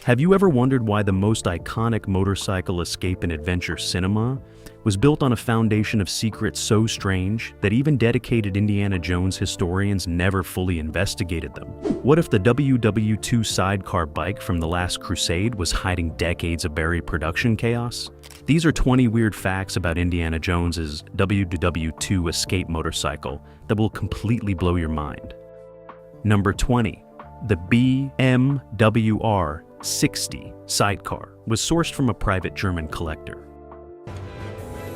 Have you ever wondered why the most iconic motorcycle escape and adventure cinema was built on a foundation of secrets so strange that even dedicated Indiana Jones historians never fully investigated them? What if the WWII sidecar bike from the Last Crusade was hiding decades of buried production chaos? These are 20 weird facts about Indiana Jones's WWII escape motorcycle that will completely blow your mind. Number 20. The WWII-60 sidecar was sourced from a private German collector.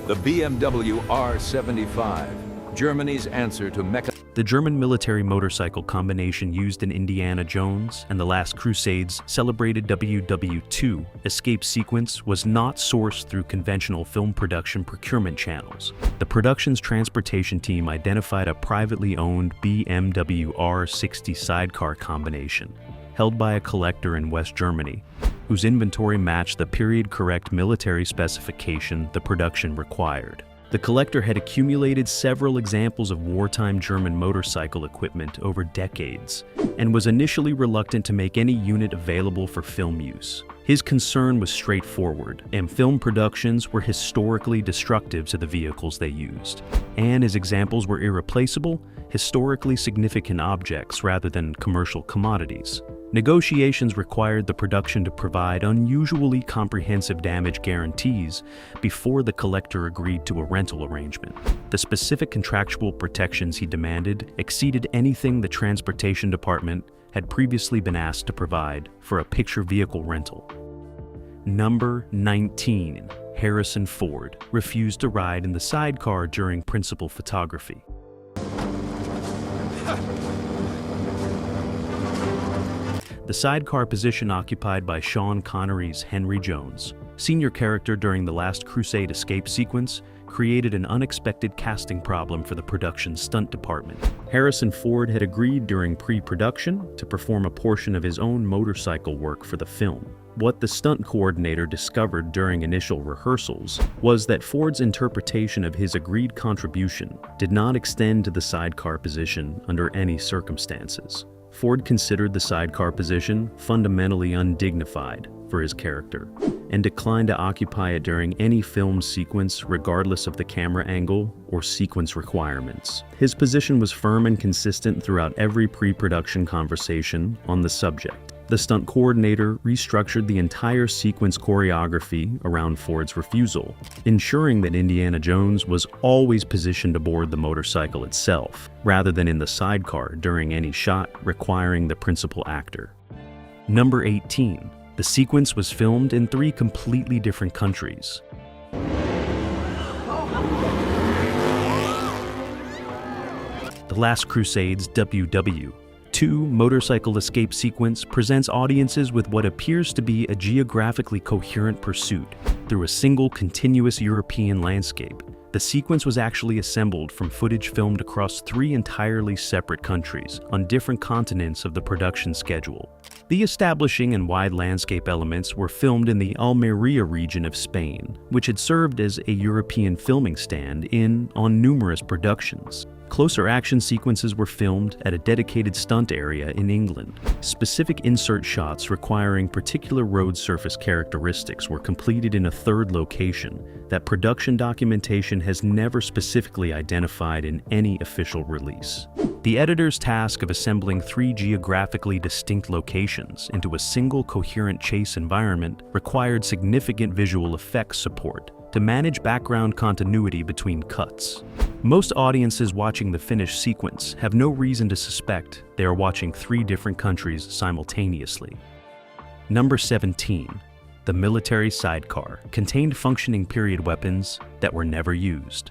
The BMW R75, Germany's answer to mecha. The German military motorcycle combination used in Indiana Jones and the Last Crusade's celebrated WWII escape sequence was not sourced through conventional film production procurement channels. The production's transportation team identified a privately owned BMW R60 sidecar combination held by a collector in West Germany, whose inventory matched the period-correct military specification the production required. The collector had accumulated several examples of wartime German motorcycle equipment over decades and was initially reluctant to make any unit available for film use. His concern was straightforward, and film productions were historically destructive to the vehicles they used. And his examples were irreplaceable, historically significant objects rather than commercial commodities. Negotiations required the production to provide unusually comprehensive damage guarantees before the collector agreed to a rental arrangement. The specific contractual protections he demanded exceeded anything the transportation department had previously been asked to provide for a picture vehicle rental. Number 19. Harrison Ford refused to ride in the sidecar during principal photography. The sidecar position occupied by Sean Connery's Henry Jones, senior character during the Last Crusade escape sequence, created an unexpected casting problem for the production stunt department. Harrison Ford had agreed during pre-production to perform a portion of his own motorcycle work for the film. What the stunt coordinator discovered during initial rehearsals was that Ford's interpretation of his agreed contribution did not extend to the sidecar position under any circumstances. Ford considered the sidecar position fundamentally undignified for his character and declined to occupy it during any film sequence regardless of the camera angle or sequence requirements. His position was firm and consistent throughout every pre-production conversation on the subject. The stunt coordinator restructured the entire sequence choreography around Ford's refusal, ensuring that Indiana Jones was always positioned aboard the motorcycle itself, rather than in the sidecar during any shot requiring the principal actor. Number 18. The sequence was filmed in 3 completely different countries. The Last Crusade's WWII motorcycle escape sequence presents audiences with what appears to be a geographically coherent pursuit through a single continuous European landscape. The sequence was actually assembled from footage filmed across 3 entirely separate countries on different continents of the production schedule. The establishing and wide landscape elements were filmed in the Almería region of Spain, which had served as a European filming stand-in on numerous productions. Closer action sequences were filmed at a dedicated stunt area in England. Specific insert shots requiring particular road surface characteristics were completed in a 3rd location that production documentation has never specifically identified in any official release. The editor's task of assembling 3 geographically distinct locations into a single coherent chase environment required significant visual effects support to manage background continuity between cuts. Most audiences watching the finished sequence have no reason to suspect they are watching 3 different countries simultaneously. Number 17. The military sidecar contained functioning period weapons that were never used.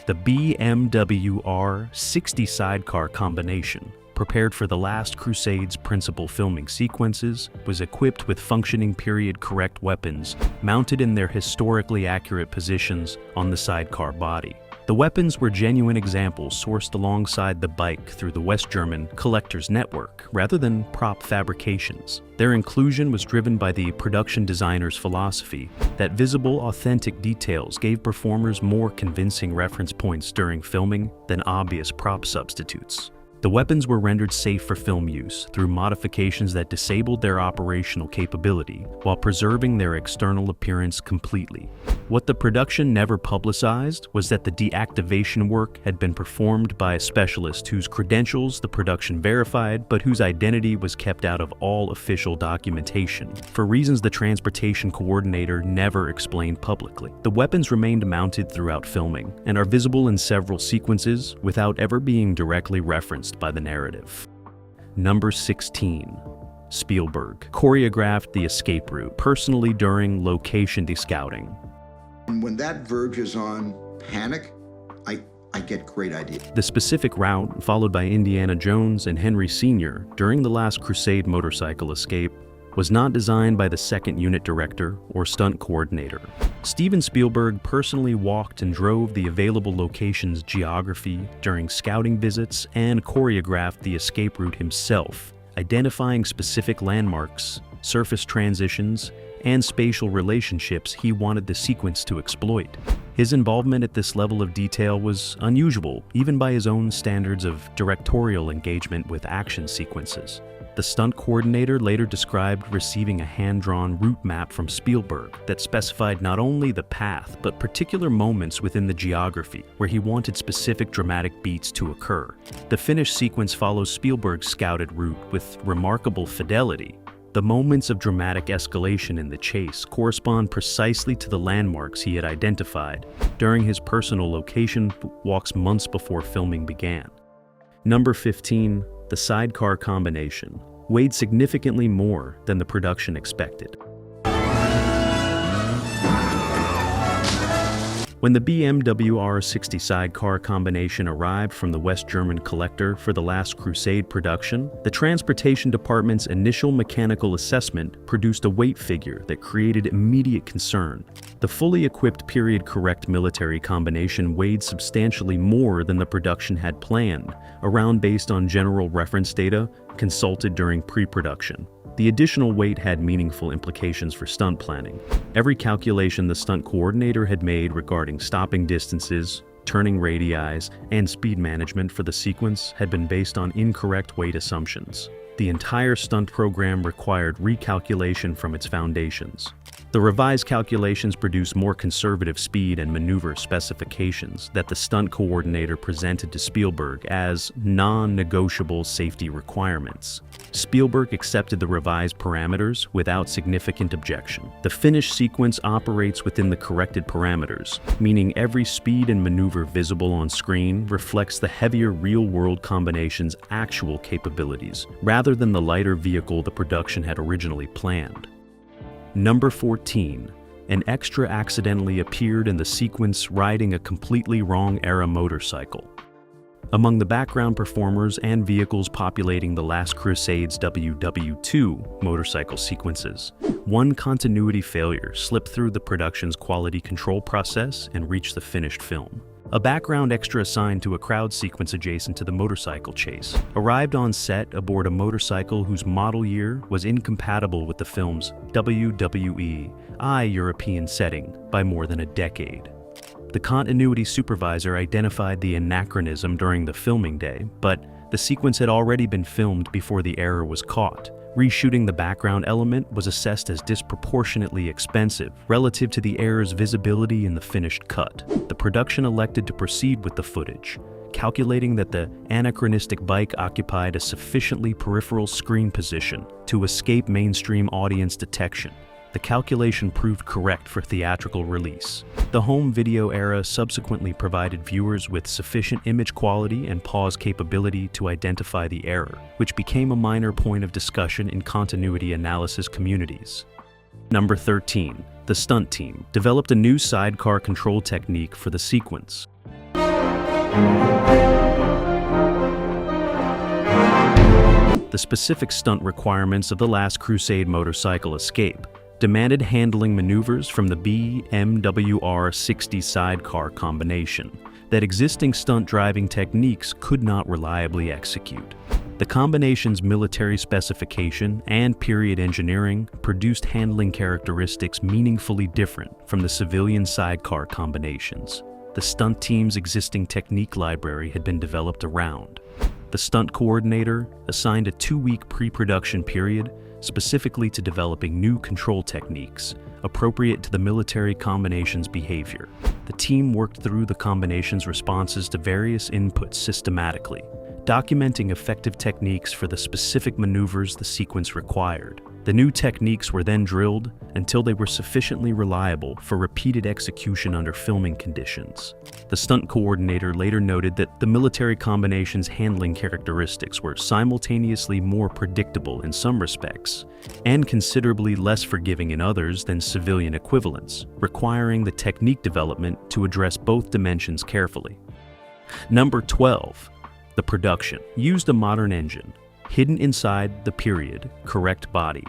The BMW R60 sidecar combination, prepared for the Last Crusade's principal filming sequences, was equipped with functioning period-correct weapons mounted in their historically accurate positions on the sidecar body. The weapons were genuine examples sourced alongside the bike through the West German collector's network, rather than prop fabrications. Their inclusion was driven by the production designer's philosophy that visible, authentic details gave performers more convincing reference points during filming than obvious prop substitutes. The weapons were rendered safe for film use through modifications that disabled their operational capability while preserving their external appearance completely. What the production never publicized was that the deactivation work had been performed by a specialist whose credentials the production verified, but whose identity was kept out of all official documentation, for reasons the transportation coordinator never explained publicly. The weapons remained mounted throughout filming and are visible in several sequences without ever being directly referenced by the narrative. Number 16. Spielberg choreographed the escape route personally during location descouting. And when that verges on panic, I get great ideas. The specific route followed by Indiana Jones and Henry Sr. during the Last Crusade motorcycle escape was not designed by the second unit director or stunt coordinator. Steven Spielberg personally walked and drove the available location's geography during scouting visits and choreographed the escape route himself, identifying specific landmarks, surface transitions, and spatial relationships he wanted the sequence to exploit. His involvement at this level of detail was unusual, even by his own standards of directorial engagement with action sequences. The stunt coordinator later described receiving a hand-drawn route map from Spielberg that specified not only the path, but particular moments within the geography where he wanted specific dramatic beats to occur. The finished sequence follows Spielberg's scouted route with remarkable fidelity. The moments of dramatic escalation in the chase correspond precisely to the landmarks he had identified during his personal location walks months before filming began. Number 15. The sidecar combination weighed significantly more than the production expected. When the WWII-60 sidecar combination arrived from the West German collector for the Last Crusade production, the transportation department's initial mechanical assessment produced a weight figure that created immediate concern. The fully equipped period-correct military combination weighed substantially more than the production had planned, around based on general reference data consulted during pre-production. The additional weight had meaningful implications for stunt planning. Every calculation the stunt coordinator had made regarding stopping distances, turning radii, and speed management for the sequence had been based on incorrect weight assumptions. The entire stunt program required recalculation from its foundations. The revised calculations produced more conservative speed and maneuver specifications that the stunt coordinator presented to Spielberg as non-negotiable safety requirements. Spielberg accepted the revised parameters without significant objection. The finished sequence operates within the corrected parameters, meaning every speed and maneuver visible on screen reflects the heavier real-world combination's actual capabilities, rather than the lighter vehicle the production had originally planned. Number 14. An extra accidentally appeared in the sequence riding a completely wrong era motorcycle. Among the background performers and vehicles populating the Last Crusade's WWII motorcycle sequences, one continuity failure slipped through the production's quality control process and reached the finished film. A background extra assigned to a crowd sequence adjacent to the motorcycle chase arrived on set aboard a motorcycle whose model year was incompatible with the film's WWII European setting by more than a decade. The continuity supervisor identified the anachronism during the filming day, but the sequence had already been filmed before the error was caught. Reshooting the background element was assessed as disproportionately expensive relative to the error's visibility in the finished cut. The production elected to proceed with the footage, calculating that the anachronistic bike occupied a sufficiently peripheral screen position to escape mainstream audience detection. The calculation proved correct for theatrical release. The home video era subsequently provided viewers with sufficient image quality and pause capability to identify the error, which became a minor point of discussion in continuity analysis communities. Number 13. The stunt team developed a new sidecar control technique for the sequence. The specific stunt requirements of the Last Crusade motorcycle escape demanded handling maneuvers from the WWII-60 sidecar combination that existing stunt driving techniques could not reliably execute. The combination's military specification and period engineering produced handling characteristics meaningfully different from the civilian sidecar combinations the stunt team's existing technique library had been developed around. The stunt coordinator assigned a 2-week pre-production period specifically to developing new control techniques appropriate to the military combination's behavior. The team worked through the combination's responses to various inputs systematically, documenting effective techniques for the specific maneuvers the sequence required. The new techniques were then drilled until they were sufficiently reliable for repeated execution under filming conditions. The stunt coordinator later noted that the military combination's handling characteristics were simultaneously more predictable in some respects and considerably less forgiving in others than civilian equivalents, requiring the technique development to address both dimensions carefully. Number 12. The production used a modern engine, hidden inside the period correct body.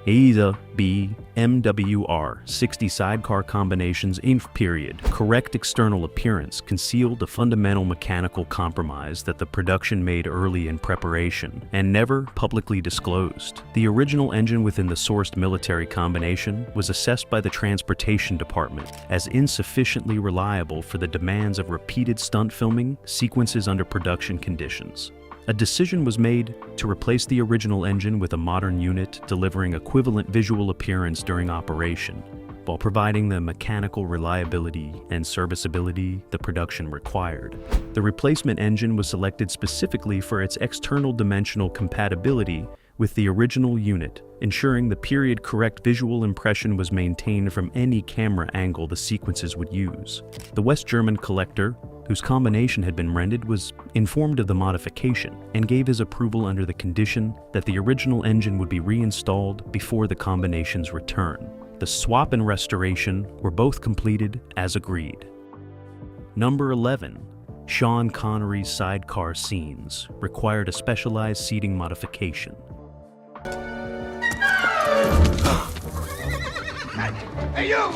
Either WWII sidecar combinations in period correct external appearance concealed a fundamental mechanical compromise that the production made early in preparation and never publicly disclosed. The original engine within the sourced military combination was assessed by the Transportation Department as insufficiently reliable for the demands of repeated stunt filming sequences under production conditions. A decision was made to replace the original engine with a modern unit delivering equivalent visual appearance during operation, while providing the mechanical reliability and serviceability the production required. The replacement engine was selected specifically for its external dimensional compatibility with the original unit, ensuring the period-correct visual impression was maintained from any camera angle the sequences would use. The West German collector, whose combination had been rented, was informed of the modification and gave his approval under the condition that the original engine would be reinstalled before the combination's return. The swap and restoration were both completed as agreed. Number 11. Sean Connery's sidecar scenes required a specialized seating modification. Hey, you!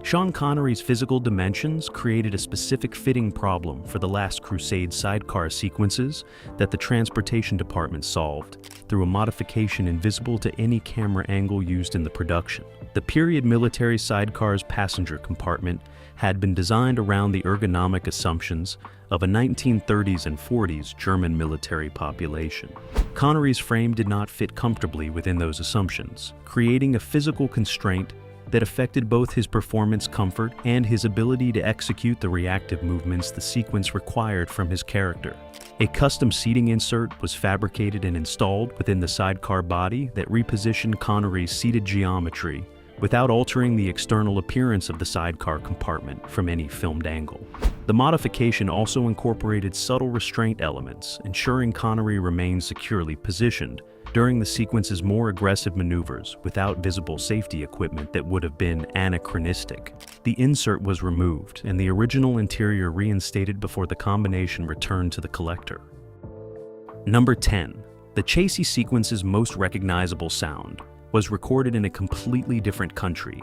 Sean Connery's physical dimensions created a specific fitting problem for the Last Crusade sidecar sequences that the Transportation Department solved through a modification invisible to any camera angle used in the production. The period military sidecar's passenger compartment had been designed around the ergonomic assumptions of a 1930s and 40s German military population. Connery's frame did not fit comfortably within those assumptions, creating a physical constraint that affected both his performance comfort and his ability to execute the reactive movements the sequence required from his character. A custom seating insert was fabricated and installed within the sidecar body that repositioned Connery's seated geometry without altering the external appearance of the sidecar compartment from any filmed angle. The modification also incorporated subtle restraint elements, ensuring Connery remained securely positioned during the sequence's more aggressive maneuvers without visible safety equipment that would have been anachronistic. The insert was removed and the original interior reinstated before the combination returned to the collector. Number 10. The chassis sequence's most recognizable sound was recorded in a completely different country.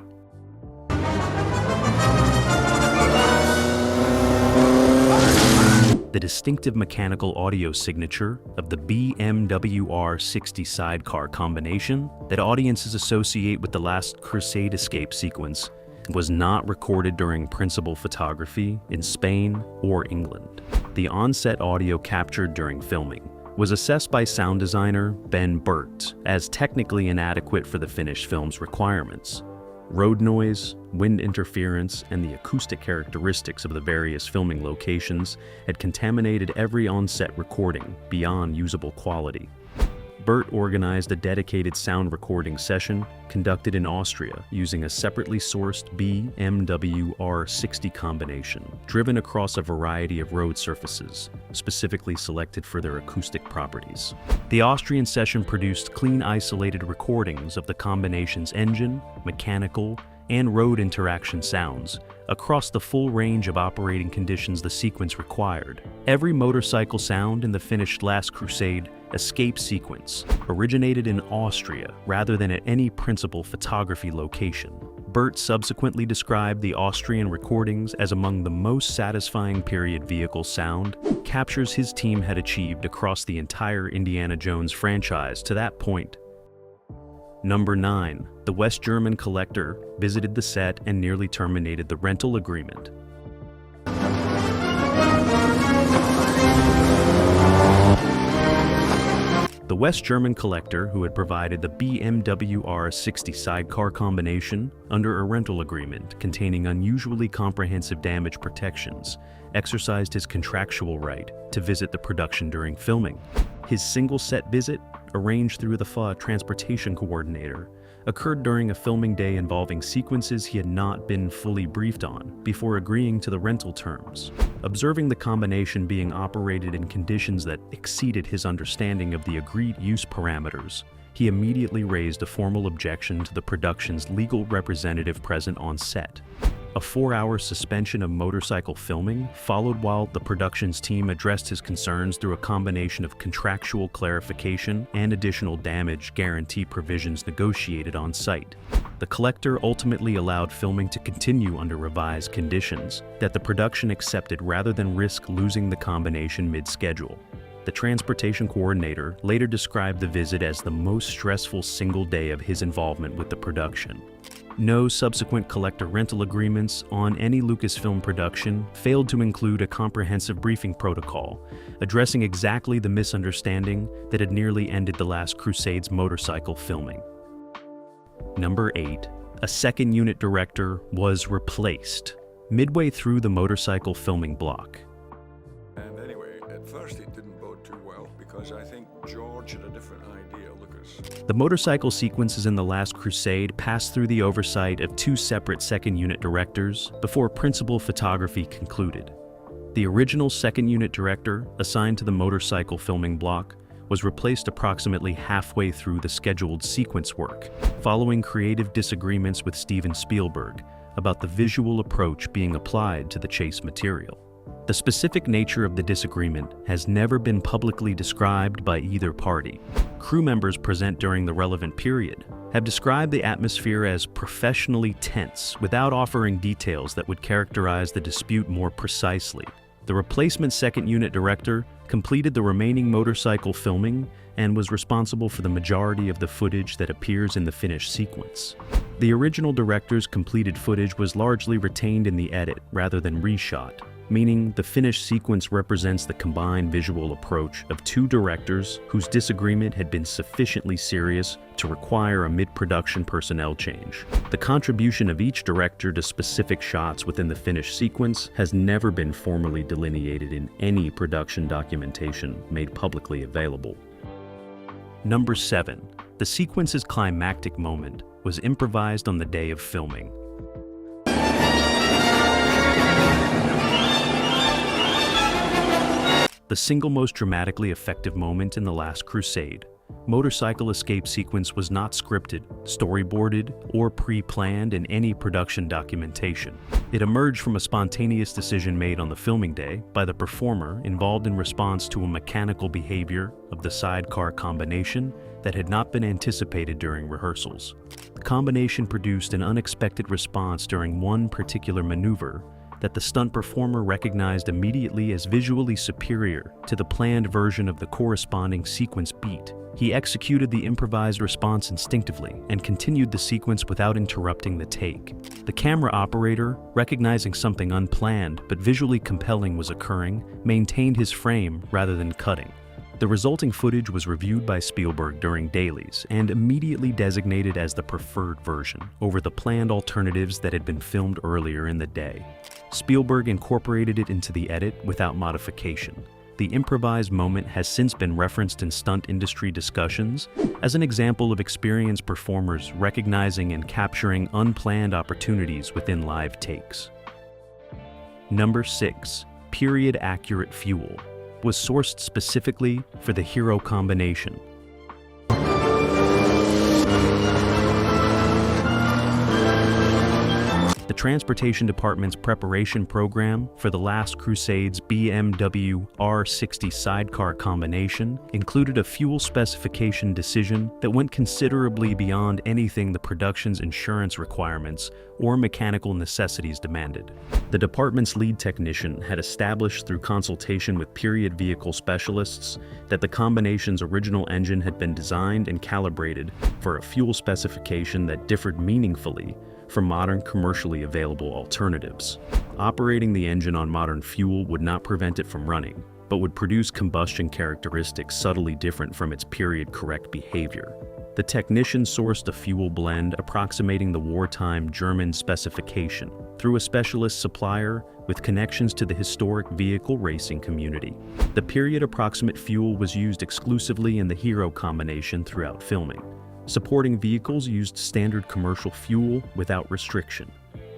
The distinctive mechanical audio signature of the WWII sidecar combination that audiences associate with the Last Crusade escape sequence was not recorded during principal photography in Spain or England. The on-set audio captured during filming was assessed by sound designer Ben Burt as technically inadequate for the finished film's requirements. Road noise, wind interference, and the acoustic characteristics of the various filming locations had contaminated every on-set recording beyond usable quality. Burt organized a dedicated sound recording session conducted in Austria using a separately sourced WWII combination, driven across a variety of road surfaces, specifically selected for their acoustic properties. The Austrian session produced clean, isolated recordings of the combination's engine, mechanical, and road interaction sounds across the full range of operating conditions the sequence required. Every motorcycle sound in the finished Last Crusade escape sequence originated in Austria rather than at any principal photography location. Burt subsequently described the Austrian recordings as among the most satisfying period vehicle sound captures his team had achieved across the entire Indiana Jones franchise to that point. Number 9. The West German collector visited the set and nearly terminated the rental agreement. West German collector who had provided the BMW-R60 sidecar combination under a rental agreement containing unusually comprehensive damage protections exercised his contractual right to visit the production during filming. His single-set visit, arranged through the FA transportation coordinator, occurred during a filming day involving sequences he had not been fully briefed on before agreeing to the rental terms. Observing the combination being operated in conditions that exceeded his understanding of the agreed use parameters, he immediately raised a formal objection to the production's legal representative present on set. A 4-hour suspension of motorcycle filming followed while the production's team addressed his concerns through a combination of contractual clarification and additional damage guarantee provisions negotiated on site. The collector ultimately allowed filming to continue under revised conditions that the production accepted rather than risk losing the combination mid-schedule. The transportation coordinator later described the visit as the most stressful single day of his involvement with the production. No subsequent collector rental agreements on any Lucasfilm production failed to include a comprehensive briefing protocol, addressing exactly the misunderstanding that had nearly ended the Last Crusade's motorcycle filming. Number 8. A second unit director was replaced midway through the motorcycle filming block. And anyway, at first it didn't bode too well because I think George had a different idea, Lucas. The motorcycle sequences in The Last Crusade passed through the oversight of 2 separate second unit directors before principal photography concluded. The original second unit director, assigned to the motorcycle filming block, was replaced approximately halfway through the scheduled sequence work, following creative disagreements with Steven Spielberg about the visual approach being applied to the chase material. The specific nature of the disagreement has never been publicly described by either party. Crew members present during the relevant period have described the atmosphere as professionally tense without offering details that would characterize the dispute more precisely. The replacement second unit director completed the remaining motorcycle filming and was responsible for the majority of the footage that appears in the finished sequence. The original director's completed footage was largely retained in the edit rather than reshot, meaning the finished sequence represents the combined visual approach of 2 directors whose disagreement had been sufficiently serious to require a mid-production personnel change. The contribution of each director to specific shots within the finished sequence has never been formally delineated in any production documentation made publicly available. Number 7. The sequence's climactic moment was improvised on the day of filming. The single most dramatically effective moment in The Last Crusade, motorcycle escape sequence was not scripted, storyboarded, or pre-planned in any production documentation. It emerged from a spontaneous decision made on the filming day by the performer involved in response to a mechanical behavior of the sidecar combination that had not been anticipated during rehearsals. The combination produced an unexpected response during one particular maneuver that the stunt performer recognized immediately as visually superior to the planned version of the corresponding sequence beat. He executed the improvised response instinctively and continued the sequence without interrupting the take. The camera operator, recognizing something unplanned but visually compelling was occurring, maintained his frame rather than cutting. The resulting footage was reviewed by Spielberg during dailies and immediately designated as the preferred version over the planned alternatives that had been filmed earlier in the day. Spielberg incorporated it into the edit without modification. The improvised moment has since been referenced in stunt industry discussions as an example of experienced performers recognizing and capturing unplanned opportunities within live takes. Number 6. Period-accurate fuel was sourced specifically for the hero combination. The Transportation Department's preparation program for the Last Crusade's BMW R60 sidecar combination included a fuel specification decision that went considerably beyond anything the production's insurance requirements or mechanical necessities demanded. The department's lead technician had established through consultation with period vehicle specialists that the combination's original engine had been designed and calibrated for a fuel specification that differed meaningfully from modern commercially available alternatives. Operating the engine on modern fuel would not prevent it from running, but would produce combustion characteristics subtly different from its period-correct behavior. The technician sourced a fuel blend approximating the wartime German specification through a specialist supplier with connections to the historic vehicle racing community. The period-approximate fuel was used exclusively in the Hero combination throughout filming. Supporting vehicles used standard commercial fuel without restriction.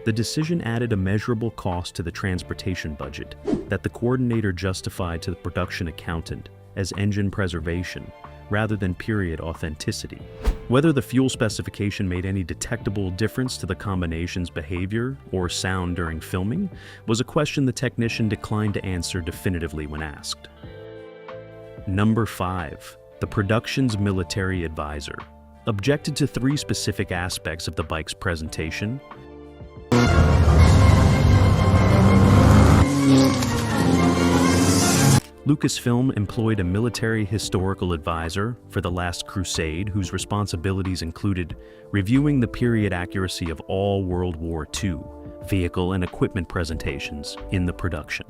The decision added a measurable cost to the transportation budget that the coordinator justified to the production accountant as engine preservation rather than period authenticity. Whether the fuel specification made any detectable difference to the combination's behavior or sound during filming was a question the technician declined to answer definitively when asked. Number 5. The production's military advisor objected to 3 specific aspects of the bike's presentation. Lucasfilm employed a military historical advisor for The Last Crusade whose responsibilities included reviewing the period accuracy of all World War II vehicle and equipment presentations in the production.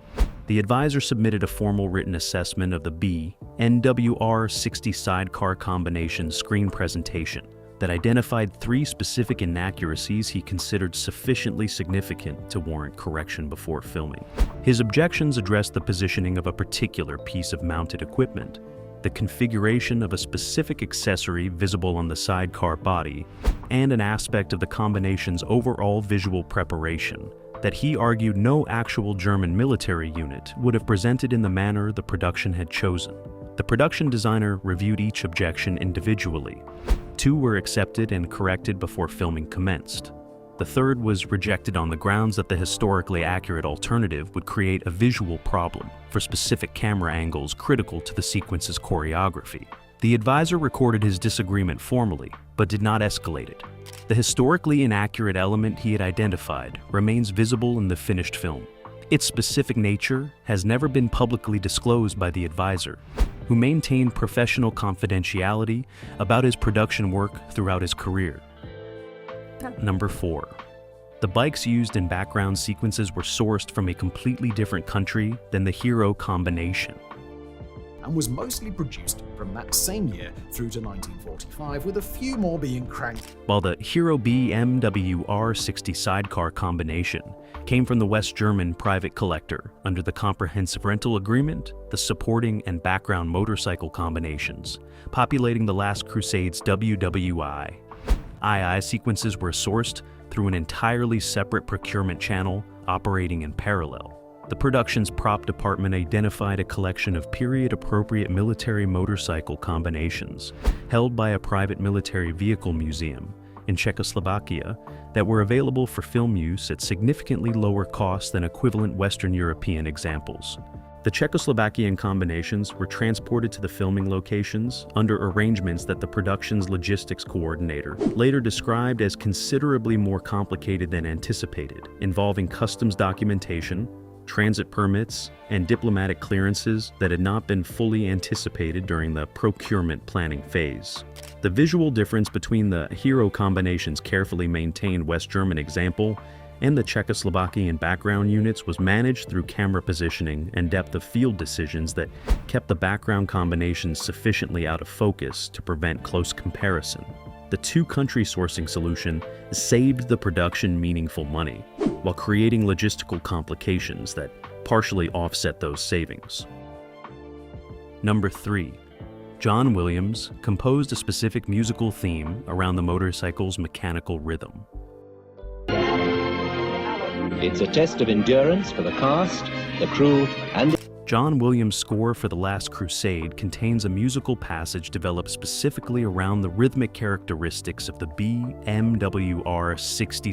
The advisor submitted a formal written assessment of the WWII sidecar combination screen presentation that identified 3 specific inaccuracies he considered sufficiently significant to warrant correction before filming. His objections addressed the positioning of a particular piece of mounted equipment, the configuration of a specific accessory visible on the sidecar body, and an aspect of the combination's overall visual preparation that he argued no actual German military unit would have presented in the manner the production had chosen. The production designer reviewed each objection individually. 2 were accepted and corrected before filming commenced. The 3rd was rejected on the grounds that the historically accurate alternative would create a visual problem for specific camera angles critical to the sequence's choreography. The advisor recorded his disagreement formally, but did not escalate it. The historically inaccurate element he had identified remains visible in the finished film. Its specific nature has never been publicly disclosed by the advisor, who maintained professional confidentiality about his production work throughout his career. Number 4. The bikes used in background sequences were sourced from a completely different country than the Hero combination, and was mostly produced from that same year through to 1945, with a few more being cranked. While the Hero WWII sidecar combination came from the West German private collector under the comprehensive rental agreement, the supporting and background motorcycle combinations populating the Last Crusade's WWII sequences were sourced through an entirely separate procurement channel operating in parallel. The production's prop department identified a collection of period-appropriate military motorcycle combinations held by a private military vehicle museum in Czechoslovakia that were available for film use at significantly lower cost than equivalent Western European examples. The Czechoslovakian combinations were transported to the filming locations under arrangements that the production's logistics coordinator later described as considerably more complicated than anticipated, involving customs documentation, transit permits, and diplomatic clearances that had not been fully anticipated during the procurement planning phase. The visual difference between the Hero combination's carefully maintained West German example and the Czechoslovakian background units was managed through camera positioning and depth of field decisions that kept the background combinations sufficiently out of focus to prevent close comparison. The 2-country sourcing solution saved the production meaningful money, while creating logistical complications that partially offset those savings. Number 3. John Williams composed a specific musical theme around the motorcycle's mechanical rhythm. It's a test of endurance for the cast, the crew, and John Williams' score for The Last Crusade contains a musical passage developed specifically around the rhythmic characteristics of the WWII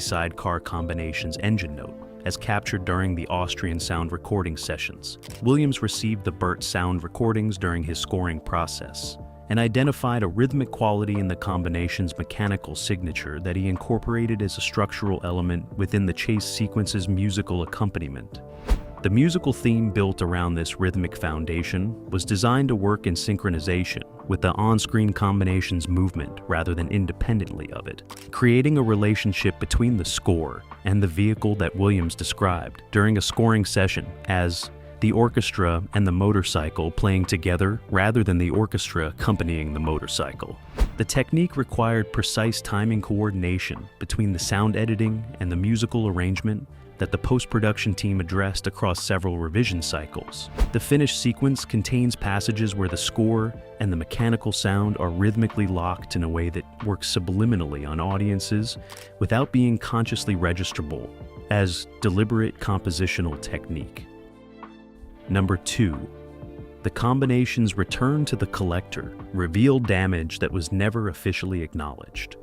sidecar combination's engine note, as captured during the Austrian sound recording sessions. Williams received the Burt sound recordings during his scoring process and identified a rhythmic quality in the combination's mechanical signature that he incorporated as a structural element within the chase sequence's musical accompaniment. The musical theme built around this rhythmic foundation was designed to work in synchronization with the on-screen combination's movement rather than independently of it, creating a relationship between the score and the vehicle that Williams described during a scoring session as the orchestra and the motorcycle playing together rather than the orchestra accompanying the motorcycle. The technique required precise timing coordination between the sound editing and the musical arrangement that the post-production team addressed across several revision cycles. The finished sequence contains passages where the score and the mechanical sound are rhythmically locked in a way that works subliminally on audiences without being consciously registrable as deliberate compositional technique. Number 2. The combination's return to the collector revealed damage that was never officially acknowledged.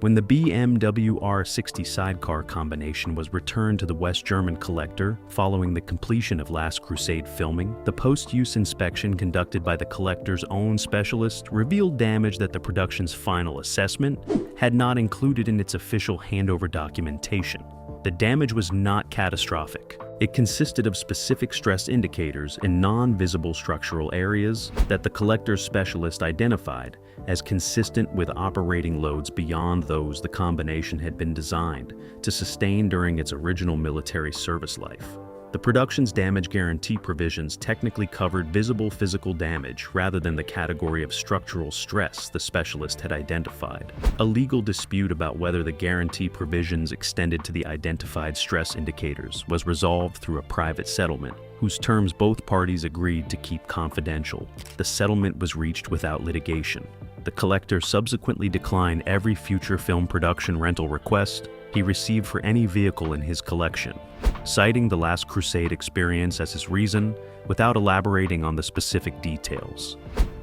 When the WWII-60 sidecar combination was returned to the West German collector following the completion of Last Crusade filming, the post-use inspection conducted by the collector's own specialist revealed damage that the production's final assessment had not included in its official handover documentation. The damage was not catastrophic. It consisted of specific stress indicators in non-visible structural areas that the collector's specialist identified as consistent with operating loads beyond those the combination had been designed to sustain during its original military service life. The production's damage guarantee provisions technically covered visible physical damage rather than the category of structural stress the specialist had identified. A legal dispute about whether the guarantee provisions extended to the identified stress indicators was resolved through a private settlement, whose terms both parties agreed to keep confidential. The settlement was reached without litigation. The collector subsequently declined every future film production rental request he received for any vehicle in his collection, citing the Last Crusade experience as his reason without elaborating on the specific details.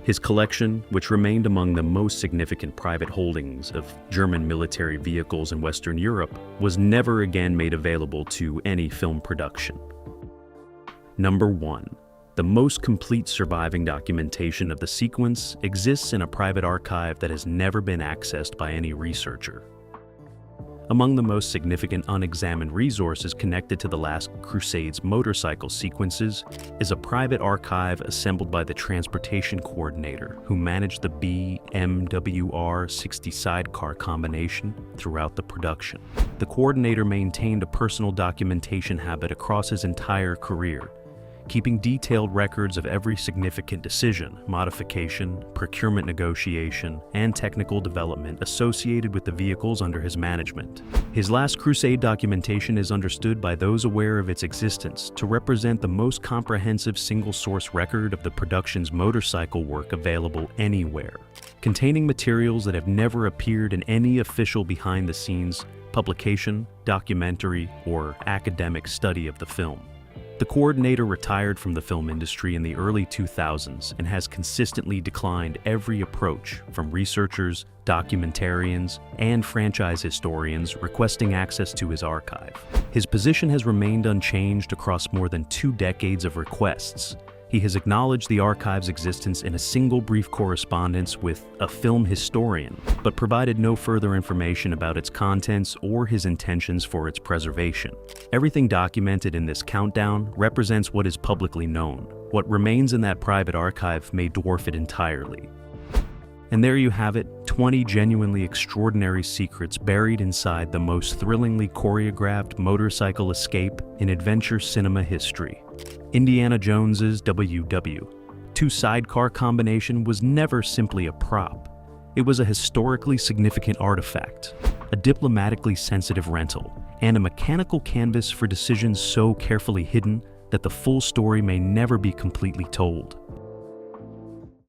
His collection, which remained among the most significant private holdings of German military vehicles in Western Europe, was never again made available to any film production. Number 1. The most complete surviving documentation of the sequence exists in a private archive that has never been accessed by any researcher. Among the most significant unexamined resources connected to the Last Crusade's motorcycle sequences is a private archive assembled by the transportation coordinator who managed the WWII-60 sidecar combination throughout the production. The coordinator maintained a personal documentation habit across his entire career, keeping detailed records of every significant decision, modification, procurement negotiation, and technical development associated with the vehicles under his management. His Last Crusade documentation is understood by those aware of its existence to represent the most comprehensive single-source record of the production's motorcycle work available anywhere, containing materials that have never appeared in any official behind-the-scenes publication, documentary, or academic study of the film. The coordinator retired from the film industry in the early 2000s and has consistently declined every approach from researchers, documentarians, and franchise historians requesting access to his archive. His position has remained unchanged across more than 2 decades of requests. He has acknowledged the archive's existence in a single brief correspondence with a film historian, but provided no further information about its contents or his intentions for its preservation. Everything documented in this countdown represents what is publicly known. What remains in that private archive may dwarf it entirely. And there you have it, 20 genuinely extraordinary secrets buried inside the most thrillingly choreographed motorcycle escape in adventure cinema history. Indiana Jones's WWII sidecar combination was never simply a prop. It was a historically significant artifact, a diplomatically sensitive rental, and a mechanical canvas for decisions so carefully hidden that the full story may never be completely told.